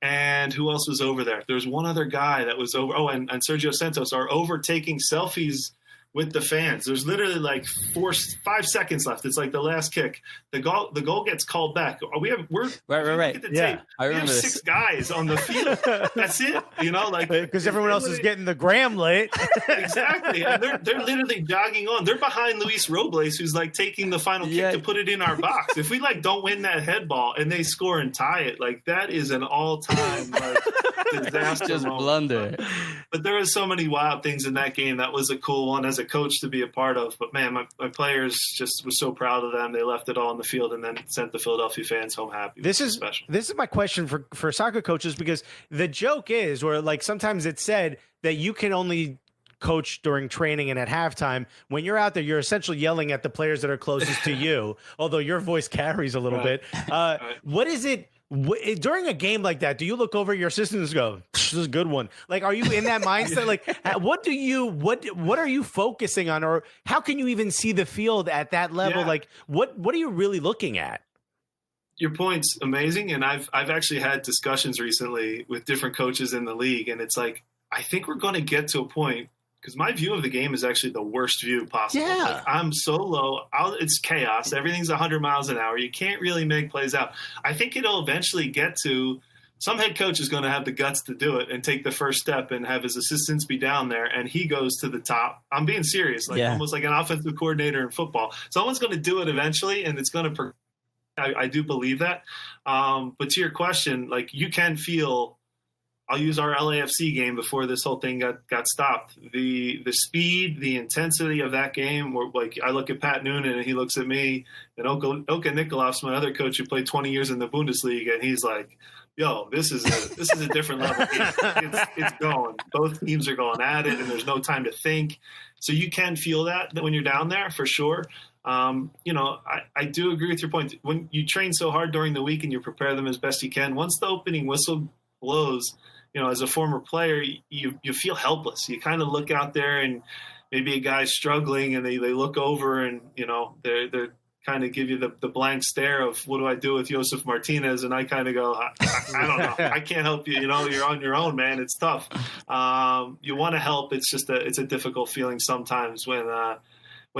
Speaker 5: and who else was over there? There's one other guy that was over. Oh, and Sergio Santos are overtaking selfies with the fans. There's literally like 5 seconds left. It's like the last kick. The goal gets called back. We're
Speaker 1: right.
Speaker 2: Yeah,
Speaker 1: I remember
Speaker 5: this. 6 guys on the field. That's it.
Speaker 2: Because everyone else is getting the gram late.
Speaker 5: Exactly. And they're literally jogging on. They're behind Luis Robles, who's like taking the final kick to put it in our box. If we don't win that head ball and they score and tie it, that is an all-time disaster.
Speaker 1: Just
Speaker 5: moment.
Speaker 1: Blunder.
Speaker 5: But there were so many wild things in that game. That was a cool one as a coach to be a part of. But man, my players just was so proud of them. They left it all on the field and then sent the Philadelphia fans home happy.
Speaker 2: This is my question for soccer coaches, because the joke is, or sometimes it's said that you can only coach during training and at halftime. When you're out there, you're essentially yelling at the players that are closest to you, although your voice carries a little bit. What is it? During a game like that, do you look over your assistants and go, "This is a good one"? Are you in that mindset? What are you focusing on, or how can you even see the field at that level?
Speaker 5: Yeah.
Speaker 2: What are you really looking at?
Speaker 5: Your point's amazing, and I've actually had discussions recently with different coaches in the league, and it's I think we're going to get to a point, because my view of the game is actually the worst view possible.
Speaker 2: Yeah.
Speaker 5: I'm so low. It's chaos. Everything's 100 miles an hour. You can't really make plays out. I think it'll eventually get to some head coach is going to have the guts to do it and take the first step and have his assistants be down there, and he goes to the top. I'm being serious, almost like an offensive coordinator in football. Someone's going to do it eventually, and it's going to I do believe that. But to your question, you can feel – I'll use our LAFC game before this whole thing got stopped. The speed, the intensity of that game, where I look at Pat Noonan and he looks at me, and Oka Nikolaev's my other coach who played 20 years in the Bundesliga, and he's like, "Yo, this is a different level game. It's going. Both teams are going at it, and there's no time to think." So you can feel that when you're down there for sure. I do agree with your point. When you train so hard during the week and you prepare them as best you can, once the opening whistle blows, as a former player, you feel helpless. You kind of look out there and maybe a guy's struggling and they look over and, they're kind of give you the blank stare of what do I do with Josef Martinez, and I kind of go, I don't know, I can't help you. You know, you're on your own, man. It's tough. You want to help. It's just it's a difficult feeling sometimes when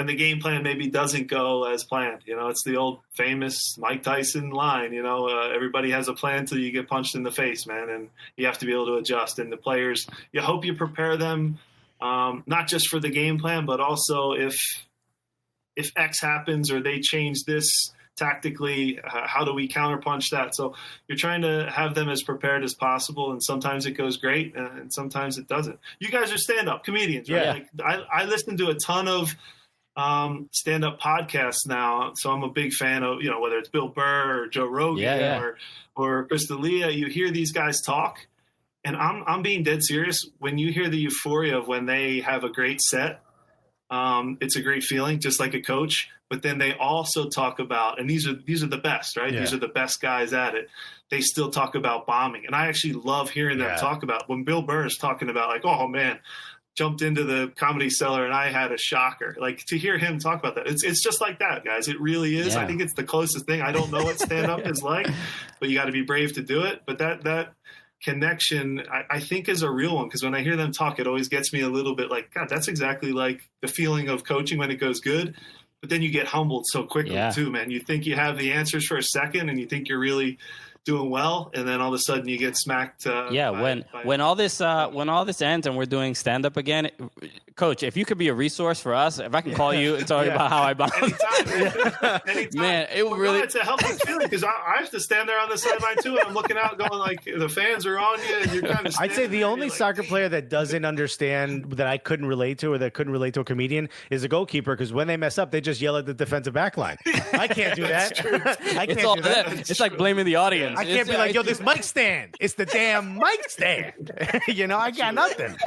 Speaker 5: the game plan maybe doesn't go as planned. You know, it's the old famous Mike Tyson line, you know, everybody has a plan till you get punched in the face, man, and you have to be able to adjust. And the players, you hope you prepare them, not just for the game plan, but also if X happens or they change this tactically, how do we counterpunch that? So you're trying to have them as prepared as possible, and sometimes it goes great, and sometimes it doesn't. You guys are stand-up comedians, right?
Speaker 2: Yeah.
Speaker 5: Like, I listen to a ton of stand-up podcasts now, so I'm a big fan of, you know, whether it's Bill Burr or Joe Rogan or Chris D'Elia. You hear these guys talk, and I'm being dead serious. When you hear the euphoria of when they have a great set, it's a great feeling, just like a coach. But then they also talk about, and these are the best, right?
Speaker 2: Yeah.
Speaker 5: These are the best guys at it. They still talk about bombing, and I actually love hearing them talk about, when Bill Burr is talking about, like, oh man, jumped into the Comedy Cellar and I had a shocker. Like, to hear him talk about that, it's just like that, guys. It really is.
Speaker 1: Yeah.
Speaker 5: I think it's the closest thing. I don't know what stand-up is like, but you got to be brave to do it. But that connection, I think, is a real one, because when I hear them talk, it always gets me a little bit like, God, that's exactly like the feeling of coaching when it goes good. But then you get humbled so quickly too, man. You think you have the answers for a second, and you think you're really doing well, and then all of a sudden you get smacked.
Speaker 1: When all this ends and we're doing stand up again, Coach, if you could be a resource for us, if I can call you and tell you about how I bombed,
Speaker 5: anytime.
Speaker 1: Man, it would really.
Speaker 5: It's a healthy feeling, because I have to stand there on the sideline too, and I'm looking out, going like, the fans are on you, and you're kind of.
Speaker 2: I'd say the only soccer player that doesn't understand, that I couldn't relate to, or that couldn't relate to a comedian, is a goalkeeper, because when they mess up, they just yell at the defensive back line. I can't do that. I can't do that.
Speaker 1: It's like blaming the audience.
Speaker 2: I can't be like, yo, this mic stand. It's the damn mic stand. You know, I got nothing.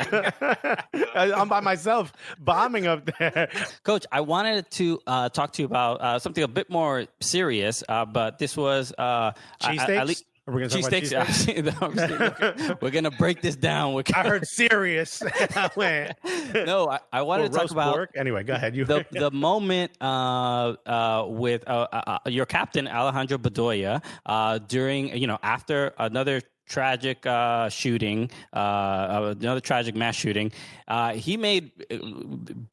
Speaker 2: I'm by myself bombing up there.
Speaker 1: Coach, I wanted to talk to you about something a bit more serious, but this was
Speaker 2: cheesesteaks. Are we going to talk about cheesesteaks?
Speaker 1: We're going to break this down.
Speaker 2: I heard serious.
Speaker 1: No, I wanted to talk about
Speaker 2: pork. Anyway, go ahead.
Speaker 1: The moment with your captain Alejandro Bedoya during, after another tragic shooting, another tragic mass shooting. He made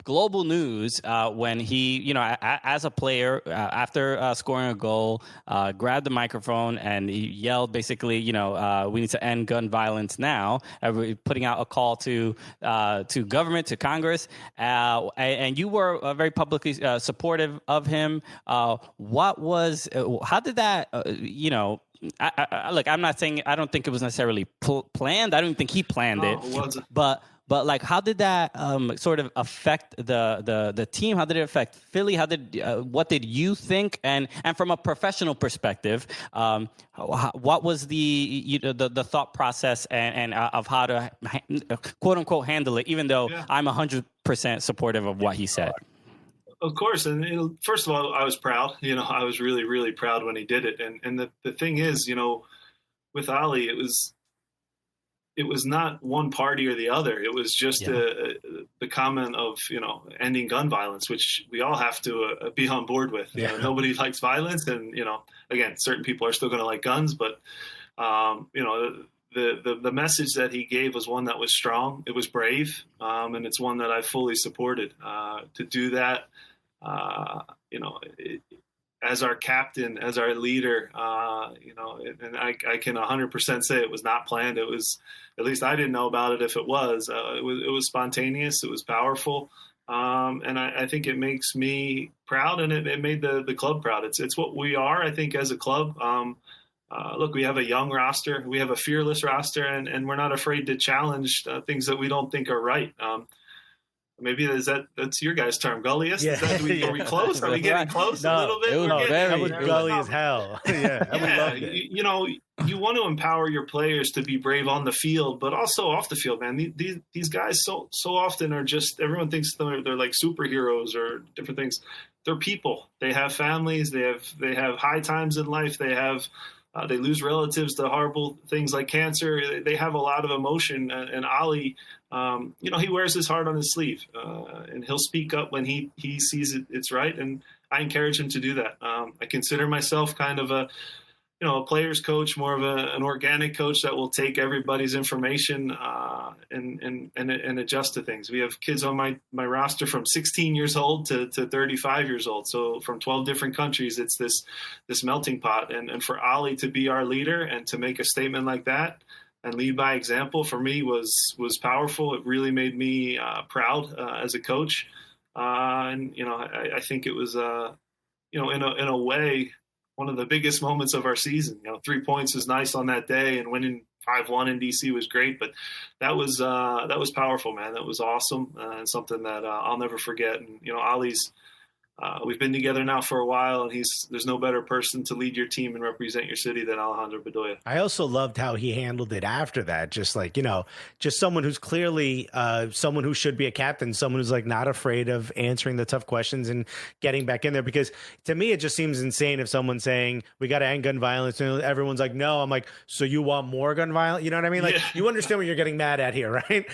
Speaker 1: global news when he, as a player, after scoring a goal, grabbed the microphone and he yelled, basically, we need to end gun violence now. Putting out a call to government, to Congress, and you were very publicly supportive of him. How did that, look, I'm not saying I don't think it was necessarily planned. I don't think he planned it.
Speaker 5: It wasn't.
Speaker 1: But like, how did that sort of affect the team? How did it affect Philly? What did you think? And from a professional perspective, what was the thought process and of how to quote unquote handle it? Even though I'm 100% supportive of what he said.
Speaker 5: Of course. And first of all, I was proud. I was really, really proud when he did it. And the thing is, with Ali, it was not one party or the other. It was just the comment of, ending gun violence, which we all have to be on board with. Nobody likes violence. And, again, certain people are still going to like guns. But, the message that he gave was one that was strong. It was brave. And it's one that I fully supported. To do that, as our captain, as our leader, and I can 100% say it was not planned. It was, at least I didn't know about it. If it was spontaneous. It was powerful. And I think it makes me proud, and it made the club proud. It's what we are, I think, as a club. Look, we have a young roster. We have a fearless roster, and we're not afraid to challenge things that we don't think are right. Maybe that's your guys' term, gulliest.
Speaker 2: Yeah.
Speaker 5: Are we close? Are we getting close a little bit?
Speaker 2: That was gully as hell.
Speaker 5: You want to empower your players to be brave on the field, but also off the field, man. These guys so often are just, everyone thinks they're like superheroes or different things. They're people. They have families. They have high times in life. They lose relatives to horrible things like cancer. They have a lot of emotion. And Ali, he wears his heart on his sleeve, and he'll speak up when he sees it's right. And I encourage him to do that. I consider myself kind of a player's coach, more of an organic coach that will take everybody's information and adjust to things. We have kids on my roster from 16 years old to 35 years old. So from 12 different countries, it's this melting pot. And for Ali to be our leader and to make a statement like that and lead by example, for me was powerful. It really made me proud as a coach. I think it was, in a way, one of the biggest moments of our season. 3 points was nice on that day, and winning 5-1 in DC was great. But that was powerful, man. That was awesome, and something that I'll never forget. And Ali's. We've been together now for a while, and there's no better person to lead your team and represent your city than Alejandro Bedoya.
Speaker 2: I also loved how he handled it after that. Just like, just someone who's clearly someone who should be a captain, someone who's like not afraid of answering the tough questions and getting back in there. Because to me, it just seems insane if someone's saying we got to end gun violence and everyone's like, no. I'm like, so you want more gun violence? You know what I mean? Like, you understand what you're getting mad at here, right?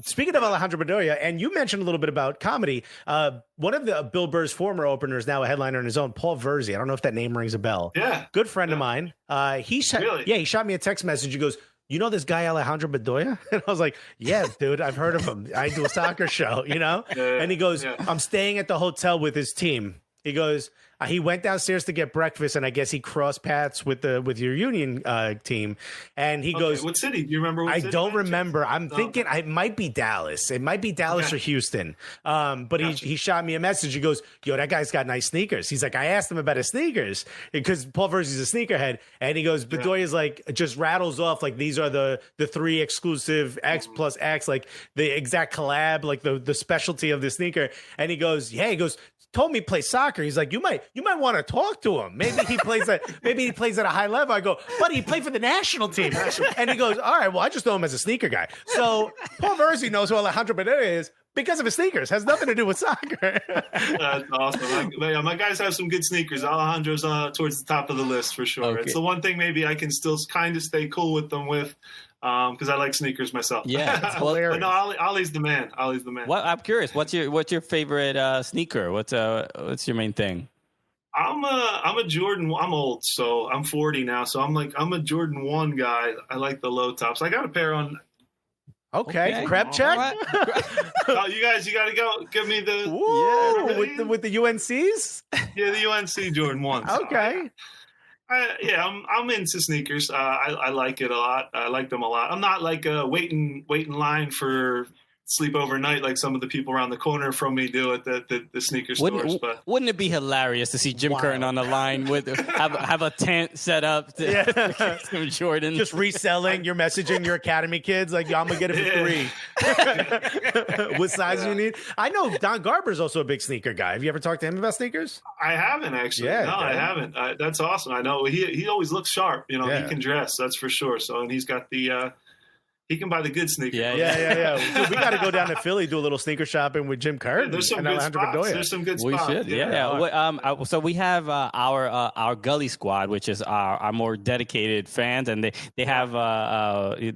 Speaker 2: Speaking of Alejandro Bedoya, and you mentioned a little bit about comedy. One of the Bill Burr's former openers, now a headliner on his own, Paul Verzi. I don't know if that name rings a bell.
Speaker 5: Yeah.
Speaker 2: Good friend of mine. He shot me a text message. He goes, you know this guy Alejandro Bedoya? And I was like, yeah, dude, I've heard of him. I do a soccer show, And he goes, I'm staying at the hotel with his team. He goes, he went downstairs to get breakfast, and I guess he crossed paths with your Union team. And he goes,
Speaker 5: "What city? Do you remember? What
Speaker 2: I
Speaker 5: city?
Speaker 2: don't remember. I'm thinking it might be Dallas. It might be Dallas or Houston. But he shot me a message. He goes, "Yo, that guy's got nice sneakers." He's like, I asked him about his sneakers because Paul Verzi's a sneakerhead, and he goes, Bedoya's like just rattles off like these are the 3 exclusive X plus X, like the exact collab, like the specialty of the sneaker. And he goes, told me play soccer. He's like, you might want to talk to him. Maybe he plays at a high level. I go, buddy, he played for the national team. And he goes, all right, well, I just know him as a sneaker guy. So Paul Verzi knows who Alejandro Bedoya is because of his sneakers. Has nothing to do with soccer.
Speaker 5: That's awesome. My guys have some good sneakers. Alejandro's towards the top of the list for sure.
Speaker 1: Okay.
Speaker 5: It's the one thing maybe I can still kind of stay cool with them with. Because I like sneakers myself.
Speaker 1: Yeah, it's
Speaker 2: hilarious.
Speaker 5: But no, Ali's the man. Ali's the man.
Speaker 1: Well, I'm curious. What's your favorite sneaker? What's your main thing?
Speaker 5: I'm a Jordan. I'm old, so I'm 40 now. So I'm a Jordan 1 guy. I like the low tops. I got a pair on.
Speaker 2: Okay. Prep check.
Speaker 5: Oh, you got to go give me the.
Speaker 2: Ooh, with the UNCs.
Speaker 5: Yeah, the UNC Jordan 1s.
Speaker 2: Okay.
Speaker 5: I'm into sneakers. I like it a lot. I like them a lot. I'm not like wait in line for sleep overnight like some of the people around the corner from me do at the sneaker stores. But
Speaker 1: wouldn't it be hilarious to see Jim Curtin on the line with have a tent set up to some Jordan,
Speaker 2: just reselling? You're messaging your academy kids like, I'm gonna get it for 3. What size you need? I know Don Garber's also a big sneaker guy. Have you ever talked to him about sneakers?
Speaker 5: I haven't actually.
Speaker 2: Yeah,
Speaker 5: no, I haven't. That's awesome. I know he always looks sharp. He can dress. That's for sure. So and he's got the. He can buy the good sneakers.
Speaker 2: Yeah. We got to go down to Philly, do a little sneaker shopping with Jim Curtin.
Speaker 5: There's some good spots. There's some good spots.
Speaker 1: We should. Yeah. So we have our Gully Squad, which is our more dedicated fans, and they have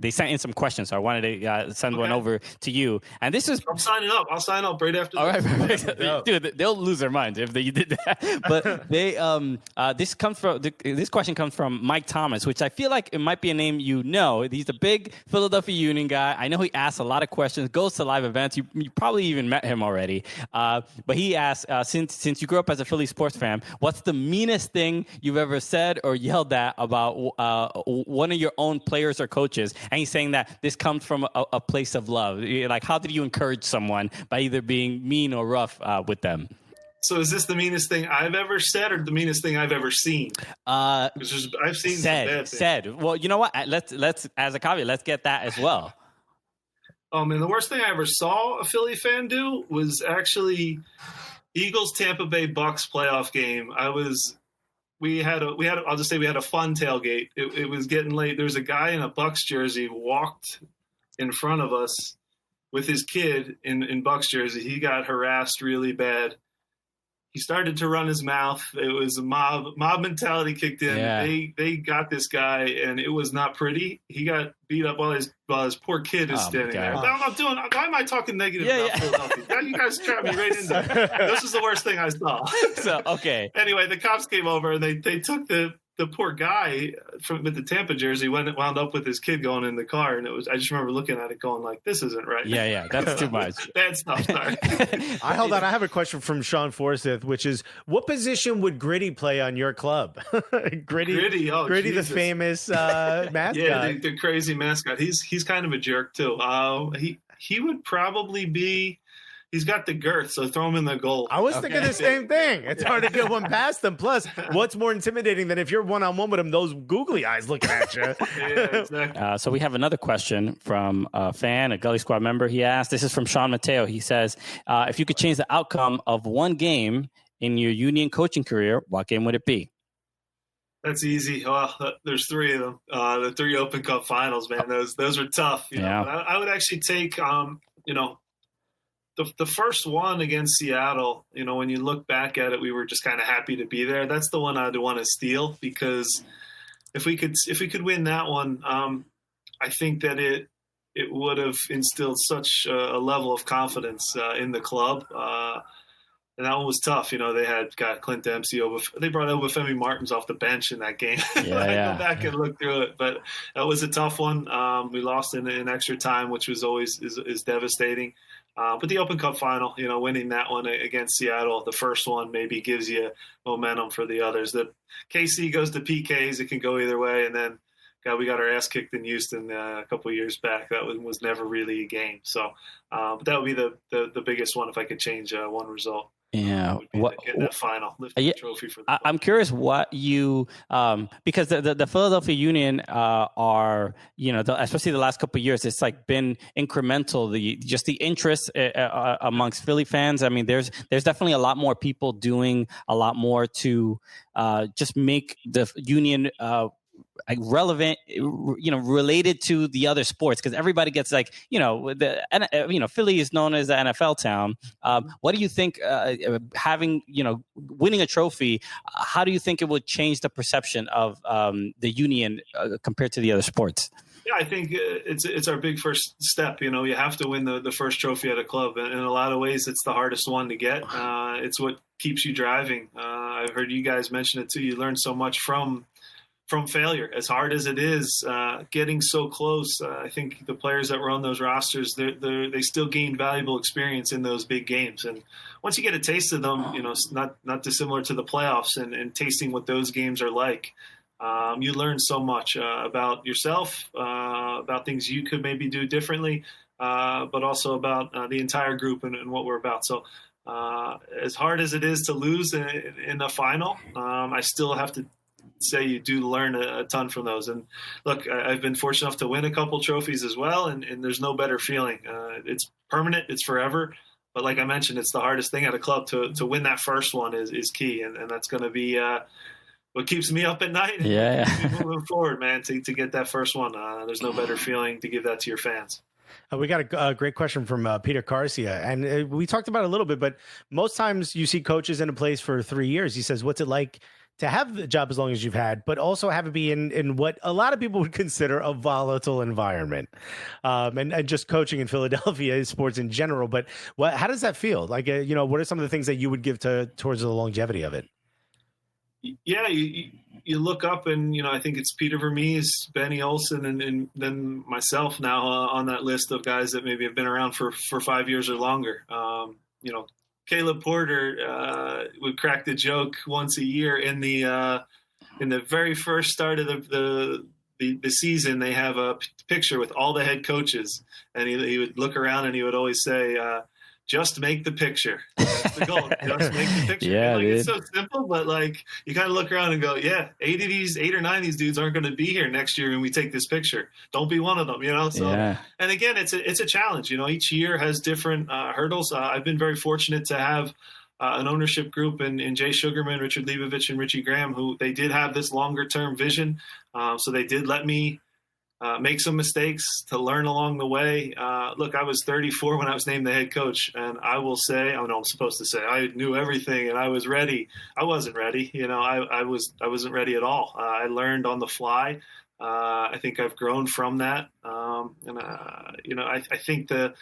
Speaker 1: they sent in some questions. So I wanted to send one over to you. And this is
Speaker 5: I'm signing up. I'll sign up right after.
Speaker 1: All right, dude, they'll lose their minds if you did that. But they this question comes from Mike Thomas, which I feel like it might be a name you know. He's a big Philadelphia Union guy. I know he asks a lot of questions, goes to live events. You probably even met him already. But he asked, since you grew up as a Philly sports fan, what's the meanest thing you've ever said or yelled at about one of your own players or coaches? And he's saying that this comes from a place of love. Like, how did you encourage someone by either being mean or rough with them?
Speaker 5: So is this the meanest thing I've ever said or the meanest thing I've ever seen? I've seen some bad things.
Speaker 1: Well, you know what? Let's as a caveat, let's get that as well.
Speaker 5: And the worst thing I ever saw a Philly fan do was actually Eagles Tampa Bay Bucks playoff game. We had a fun tailgate. It was getting late. There was a guy in a Bucks jersey walked in front of us with his kid in Bucks jersey. He got harassed really bad. he started to run his mouth. It was a mob mentality kicked in.
Speaker 1: Yeah.
Speaker 5: They got this guy, and it was not pretty. He got beat up while his poor kid is standing there. I'm not doing. Why am I talking negative about Philadelphia? Now you guys trapped me right into it. This is the worst thing I saw.
Speaker 1: So okay.
Speaker 5: Anyway, the cops came over and they took the poor guy with the Tampa jersey wound up with his kid going in the car, and I just remember looking at it going like, this isn't right.
Speaker 1: Yeah, that's too much.
Speaker 5: Bad stuff. Sorry.
Speaker 2: Hold on. I have a question from Sean Forsyth, which is, what position would Gritty play on your club? Gritty, the famous mascot.
Speaker 5: Yeah, the crazy mascot. He's kind of a jerk too. He would probably be. He's got the girth, so throw him in the goal.
Speaker 2: I was thinking the same thing. It's hard to get one past them. Plus, what's more intimidating than if you're one-on-one with him, those googly eyes looking at you?
Speaker 5: Yeah, exactly.
Speaker 1: So we have another question from a fan, a Gully Squad member. He asked, this is from Sean Mateo. He says, if you could change the outcome of one game in your Union coaching career, what game would it be?
Speaker 5: That's easy. Well, there's three of them. The 3 Open Cup finals, man. Those were tough. You know? I would actually take, the first one against Seattle, when you look back at it, we were just kind of happy to be there. That's the one I'd want to steal, because if we could win that one, I think that it would have instilled such a level of confidence in the club. And that one was tough. They got Clint Dempsey over. They brought Obafemi Martins off the bench in that game. I go back and look through it, but that was a tough one. We lost in extra time, which was always is devastating. But the Open Cup final, winning that one against Seattle, the first one maybe gives you momentum for the others. The KC goes to PKs; it can go either way. And then, we got our ass kicked in Houston a couple of years back. That was never really a game. So, but that would be the biggest one if I could change one result.
Speaker 1: Yeah,
Speaker 5: get that final, lift the trophy for the
Speaker 1: I'm curious what you because the Philadelphia Union are especially the last couple of years, it's like been incremental. The interest amongst Philly fans. I mean, there's definitely a lot more people doing a lot more to just make the Union relevant, related to the other sports, because everybody gets Philly is known as the NFL town. What do you think, having, winning a trophy, how do you think it would change the perception of the Union compared to the other sports?
Speaker 5: Yeah, I think it's our big first step. You have to win the first trophy at a club. And in a lot of ways, it's the hardest one to get. It's what keeps you driving. I've heard you guys mention it too. You learn so much from failure, as hard as it is, getting so close. I think the players that were on those rosters, they still gained valuable experience in those big games. And once you get a taste of them, not dissimilar to the playoffs and tasting what those games are like, you learn so much about yourself, about things you could maybe do differently, but also about the entire group and what we're about. So as hard as it is to lose in a final, I still have to say you do learn a ton from those. And look, I've been fortunate enough to win a couple trophies as well, and there's no better feeling. It's permanent, it's forever. But like I mentioned, it's the hardest thing at a club to win that first one is key, and that's going to be what keeps me up at night.
Speaker 1: Yeah,
Speaker 5: moving forward, man, to get that first one. There's no better feeling to give that to your fans.
Speaker 2: We got a great question from Peter Garcia, and we talked about it a little bit, but most times you see coaches in a place for 3 years. He says, what's it like to have the job as long as you've had, but also have it be in what a lot of people would consider a volatile environment, and just coaching in Philadelphia, sports in general. But how does that feel? Like, what are some of the things that you would give towards the longevity of it?
Speaker 5: Yeah, you look up and, I think it's Peter Vermees, Benny Olsen, and then myself now on that list of guys that maybe have been around for 5 years or longer. Caleb Porter would crack the joke once a year in the very first start of the season. They have a picture with all the head coaches, and he would look around and he would always say, just make the picture. That's the goal. Just make the picture.
Speaker 1: Yeah,
Speaker 5: it's so simple, but you kind of look around and go, yeah, 8 or 9 of these dudes aren't going to be here next year when we take this picture. Don't be one of them, So, and again, it's a challenge. Each year has different hurdles. I've been very fortunate to have an ownership group in Jay Sugarman, Richard Leibovich, and Richie Graham, who they did have this longer term vision. So they did let me make some mistakes, to learn along the way. Look, I was 34 when I was named the head coach, and I will say, I know I'm supposed to say, I knew everything and I was ready. I wasn't ready. I wasn't ready at all. I learned on the fly. I think I've grown from that. I think the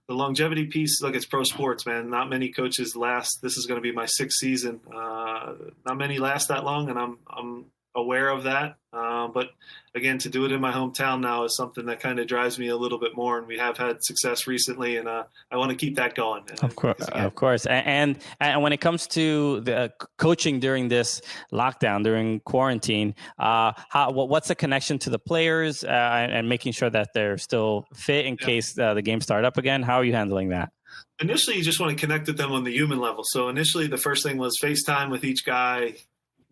Speaker 5: longevity piece, look, it's pro sports, man. Not many coaches last. This is going to be my 6th season. Not many last that long, and I'm aware of that. But again, to do it in my hometown now is something that kind of drives me a little bit more. And we have had success recently, and I want to keep that going.
Speaker 1: Of course. And when it comes to the coaching during this lockdown, during quarantine, what's the connection to the players and making sure that they're still fit in case the games start up again? How are you handling that?
Speaker 5: Initially, you just want to connect with them on the human level. So initially, the first thing was FaceTime with each guy.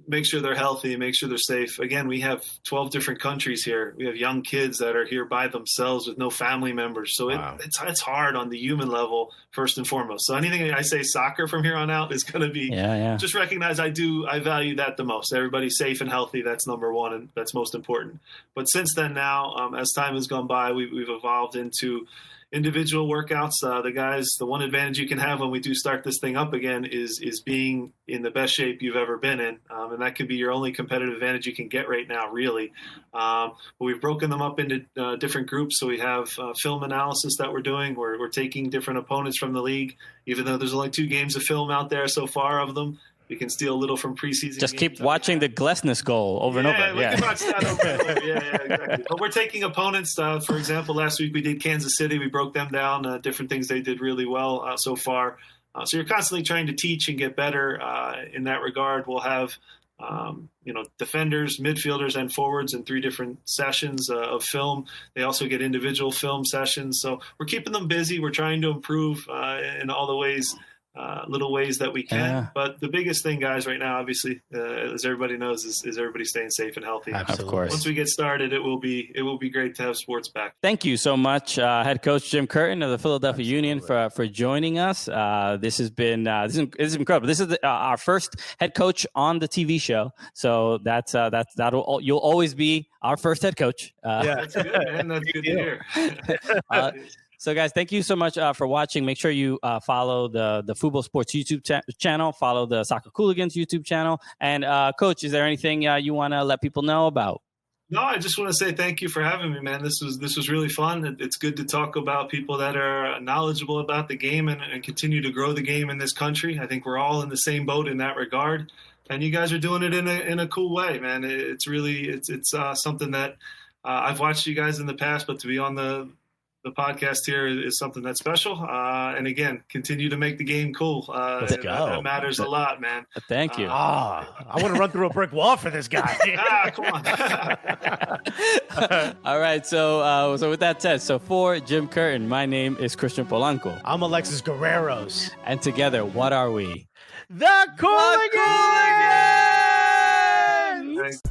Speaker 5: Make sure they're healthy, make sure they're safe. Again, we have 12 different countries here. We have young kids that are here by themselves with no family members. So it's hard on the human level, first and foremost. So anything I say soccer from here on out is going to be just recognize I value that the most. Everybody's safe and healthy. That's number one, and that's most important. But since then now, as time has gone by, we've evolved into individual workouts. The one advantage you can have when we do start this thing up again is being in the best shape you've ever been in. And that could be your only competitive advantage you can get right now, really. But we've broken them up into different groups. So we have film analysis that we're doing. We're taking different opponents from the league, even though there's only 2 games of film out there so far of them. We can steal a little from preseason.
Speaker 1: Just keep watching the Glessness goal over and over.
Speaker 5: We can watch that over and over. Yeah, exactly. But we're taking opponents. For example, last week we did Kansas City. We broke them down, different things they did really well so far. So you're constantly trying to teach and get better in that regard. We'll have defenders, midfielders, and forwards in 3 different sessions of film. They also get individual film sessions. So we're keeping them busy. We're trying to improve in all the ways. Little ways that we can, but the biggest thing, guys, right now, obviously, as everybody knows, is everybody staying safe and healthy.
Speaker 2: Absolutely.
Speaker 1: Of course.
Speaker 5: Once we get started, it will be great to have sports back.
Speaker 1: Thank you so much, Head Coach Jim Curtin of the Philadelphia Union for joining us. This has been this is incredible. This is our first head coach on the TV show, so you'll always be our first head coach.
Speaker 5: That's good, man. That's good to hear.
Speaker 1: So, guys, thank you so much for watching. Make sure you follow the Football Sports YouTube channel, follow the Soccer Cooligans YouTube channel. And, Coach, is there anything you want to let people know about?
Speaker 5: No, I just want to say thank you for having me, man. This was really fun. It's good to talk about people that are knowledgeable about the game and continue to grow the game in this country. I think we're all in the same boat in that regard. And you guys are doing it in a cool way, man. It's really something that I've watched you guys in the past, but to be on the podcast here is something that's special. And again, continue to make the game cool.
Speaker 2: Let's go.
Speaker 5: That matters a lot, man.
Speaker 1: Thank you.
Speaker 2: I want to run through a brick wall for this guy.
Speaker 5: Come on.
Speaker 1: All right. So with that said, for Jim Curtin, my name is Christian Polanco.
Speaker 2: I'm Alexis Guerreros.
Speaker 1: And together, what are we?
Speaker 2: The Cooligans!
Speaker 5: Thanks.